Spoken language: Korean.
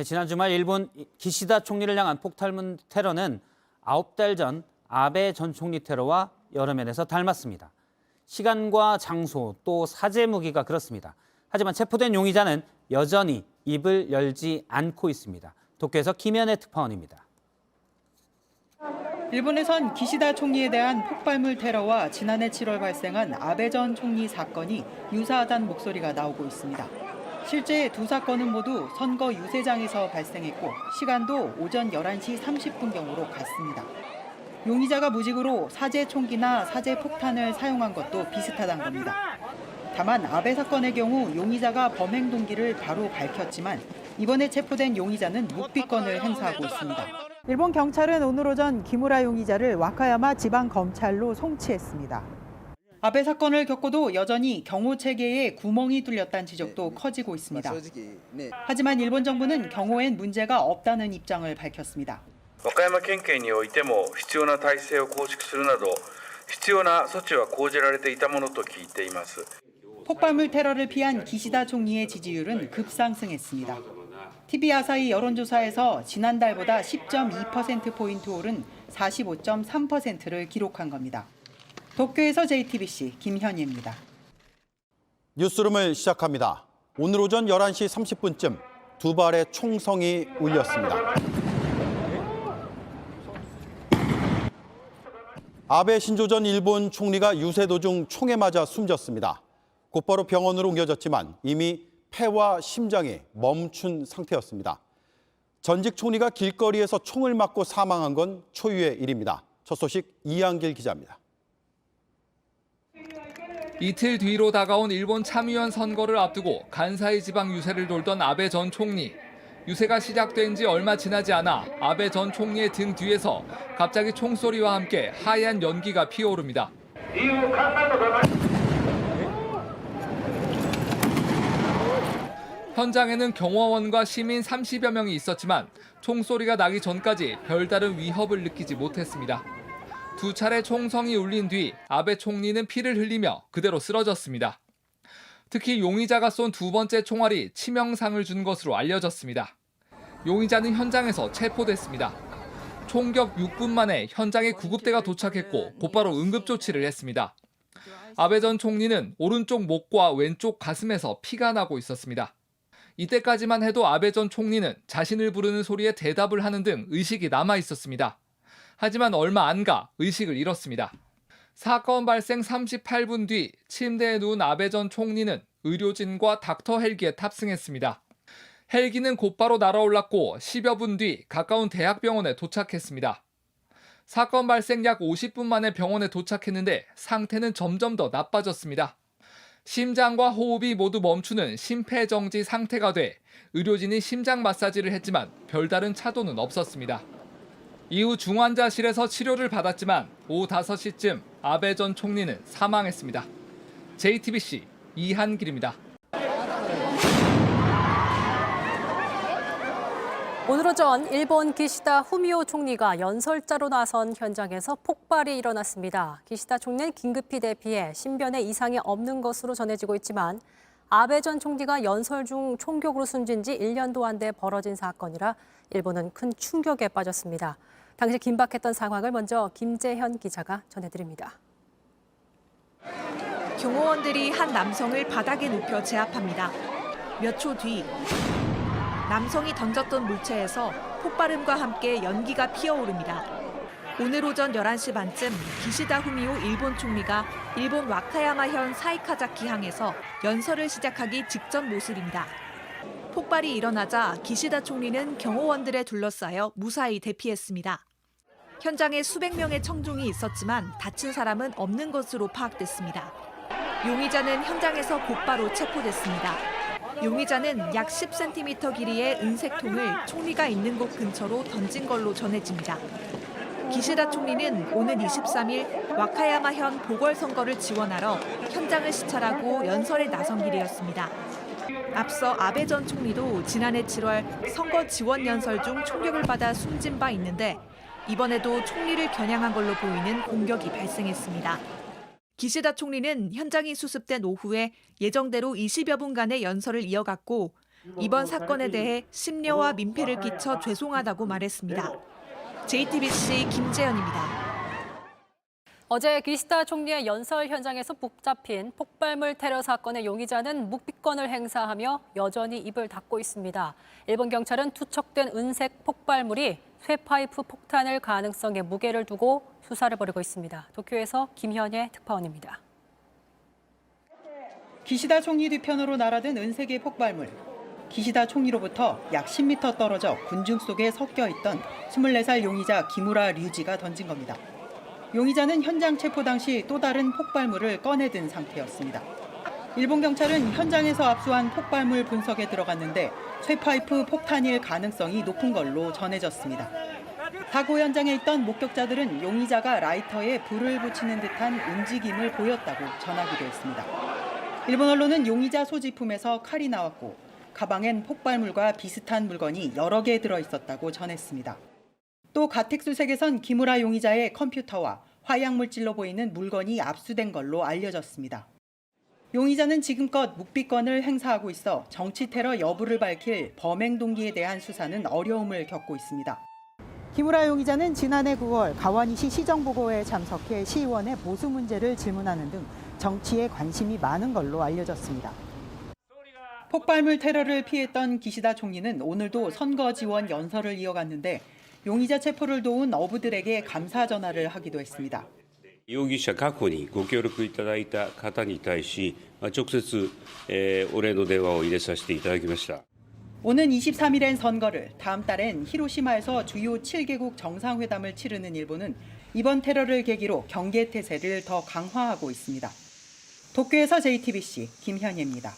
지난 주말 일본 기시다 총리를 향한 폭발물 테러는 9달 전 아베 전 총리 테러와 여러 면에서 닮았습니다. 시간과 장소 또 사제 무기가 그렇습니다. 하지만 체포된 용의자는 여전히 입을 열지 않고 있습니다. 도쿄에서 김현애 특파원입니다. 일본에선 기시다 총리에 대한 폭발물 테러와 지난해 7월 발생한 아베 전 총리 사건이 유사하다는 목소리가 나오고 있습니다. 실제 두 사건은 모두 선거 유세장에서 발생했고 시간도 오전 11시 30분경으로 같습니다. 용의자가 무직으로 사제 총기나 사제 폭탄을 사용한 것도 비슷하다는 겁니다. 다만 아베 사건의 경우 용의자가 범행 동기를 바로 밝혔지만 이번에 체포된 용의자는 묵비권을 행사하고 있습니다. 일본 경찰은 오늘 오전 기무라 용의자를 와카야마 지방검찰로 송치했습니다. 아베 사건을 겪고도 여전히 경호 체계에 구멍이 뚫렸다는 지적도 커지고 있습니다. 하지만 일본 정부는 경호엔 문제가 없다는 입장을 밝혔습니다. 和歌山県警においても必要な体制を構築するなど必要な措置は講じられていたものと聞いています。 폭발물 테러를 피한 기시다 총리의 지지율은 급상승했습니다. TV 아사히 여론조사에서 지난달보다 10.2%포인트 오른 45.3%를 기록한 겁니다. 도쿄에서 JTBC 김현희입니다. 뉴스룸을 시작합니다. 오늘 오전 11시 30분쯤 두 발의 총성이 울렸습니다. 아베 신조 전 일본 총리가 유세 도중 총에 맞아 숨졌습니다. 곧바로 병원으로 옮겨졌지만 이미 폐와 심장이 멈춘 상태였습니다. 전직 총리가 길거리에서 총을 맞고 사망한 건 초유의 일입니다. 첫 소식 이한길 기자입니다. 이틀 뒤로 다가온 일본 참의원 선거를 앞두고 간사이 지방 유세를 돌던 아베 전 총리. 유세가 시작된 지 얼마 지나지 않아 아베 전 총리의 등 뒤에서 갑자기 총소리와 함께 하얀 연기가 피어오릅니다. 현장에는 경호원과 시민 30여 명이 있었지만 총소리가 나기 전까지 별다른 위협을 느끼지 못했습니다. 두 차례 총성이 울린 뒤 아베 총리는 피를 흘리며 그대로 쓰러졌습니다. 특히 용의자가 쏜 두 번째 총알이 치명상을 준 것으로 알려졌습니다. 용의자는 현장에서 체포됐습니다. 총격 6분 만에 현장에 구급대가 도착했고 곧바로 응급조치를 했습니다. 아베 전 총리는 오른쪽 목과 왼쪽 가슴에서 피가 나고 있었습니다. 이때까지만 해도 아베 전 총리는 자신을 부르는 소리에 대답을 하는 등 의식이 남아 있었습니다. 하지만 얼마 안 가 의식을 잃었습니다. 사건 발생 38분 뒤 침대에 누운 아베 전 총리는 의료진과 닥터 헬기에 탑승했습니다. 헬기는 곧바로 날아올랐고 10여 분 뒤 가까운 대학병원에 도착했습니다. 사건 발생 약 50분 만에 병원에 도착했는데 상태는 점점 더 나빠졌습니다. 심장과 호흡이 모두 멈추는 심폐정지 상태가 돼 의료진이 심장 마사지를 했지만 별다른 차도는 없었습니다. 이후 중환자실에서 치료를 받았지만 오후 5시쯤 아베 전 총리는 사망했습니다. JTBC 이한길입니다. 오늘 오전 일본 기시다 후미오 총리가 연설자로 나선 현장에서 폭발이 일어났습니다. 기시다 총리는 긴급히 대피해 신변에 이상이 없는 것으로 전해지고 있지만 아베 전 총리가 연설 중 총격으로 숨진 지 1년도 안 돼 벌어진 사건이라 일본은 큰 충격에 빠졌습니다. 당시 긴박했던 상황을 먼저 김재현 기자가 전해드립니다. 경호원들이 한 남성을 바닥에 눕혀 제압합니다. 몇 초 뒤 남성이 던졌던 물체에서 폭발음과 함께 연기가 피어오릅니다. 오늘 오전 11시 반쯤 기시다 후미오 일본 총리가 일본 와카야마현 사이카자키 항에서 연설을 시작하기 직전 모습입니다. 폭발이 일어나자 기시다 총리는 경호원들에 둘러싸여 무사히 대피했습니다. 현장에 수백 명의 청중이 있었지만 다친 사람은 없는 것으로 파악됐습니다. 용의자는 현장에서 곧바로 체포됐습니다. 용의자는 약 10cm 길이의 은색 통을 총리가 있는 곳 근처로 던진 걸로 전해집니다. 기시다 총리는 오는 23일 와카야마현 보궐선거를 지원하러 현장을 시찰하고 연설에 나선 길이었습니다. 앞서 아베 전 총리도 지난해 7월 선거 지원 연설 중 총격을 받아 숨진 바 있는데 이번에도 총리를 겨냥한 걸로 보이는 공격이 발생했습니다. 기시다 총리는 현장이 수습된 오후에 예정대로 20여 분간의 연설을 이어갔고 이번 사건에 대해 심려와 민폐를 끼쳐 죄송하다고 말했습니다. JTBC 김재현입니다. 어제 기시다 총리의 연설 현장에서 붙잡힌 폭발물 테러 사건의 용의자는 묵비권을 행사하며 여전히 입을 닫고 있습니다. 일본 경찰은 투척된 은색 폭발물이 쇠파이프 폭탄일 가능성에 무게를 두고 수사를 벌이고 있습니다. 도쿄에서 김현예 특파원입니다. 기시다 총리 뒤편으로 날아든 은색의 폭발물. 기시다 총리로부터 약 10m 떨어져 군중 속에 섞여 있던 24살 용의자 기무라 류지가 던진 겁니다. 용의자는 현장 체포 당시 또 다른 폭발물을 꺼내든 상태였습니다. 일본 경찰은 현장에서 압수한 폭발물 분석에 들어갔는데 쇠파이프 폭탄일 가능성이 높은 걸로 전해졌습니다. 사고 현장에 있던 목격자들은 용의자가 라이터에 불을 붙이는 듯한 움직임을 보였다고 전하기도 했습니다. 일본 언론은 용의자 소지품에서 칼이 나왔고 가방엔 폭발물과 비슷한 물건이 여러 개 들어있었다고 전했습니다. 또 가택수색에선 기무라 용의자의 컴퓨터와 화약물질로 보이는 물건이 압수된 걸로 알려졌습니다. 용의자는 지금껏 묵비권을 행사하고 있어 정치 테러 여부를 밝힐 범행 동기에 대한 수사는 어려움을 겪고 있습니다. 기무라 용의자는 지난해 9월 가와니시 시정보고회에 참석해 시의원의 보수 문제를 질문하는 등 정치에 관심이 많은 걸로 알려졌습니다. 폭발물 테러를 피했던 기시다 총리는 오늘도 선거 지원 연설을 이어갔는데 용의자 체포를 도운 어부들에게 감사 전화를 하기도 했습니다. 容疑者確保にご協力いただいた方に対し、直接、お礼の電話を入れさせていただきました。 오는 23일엔 선거를, 다음 달엔 히로시마에서 주요 7개국 정상회담을 치르는 일본은 이번 테러를 계기로 경계 태세를 더 강화하고 있습니다. 도쿄에서 JTBC 김현예입니다.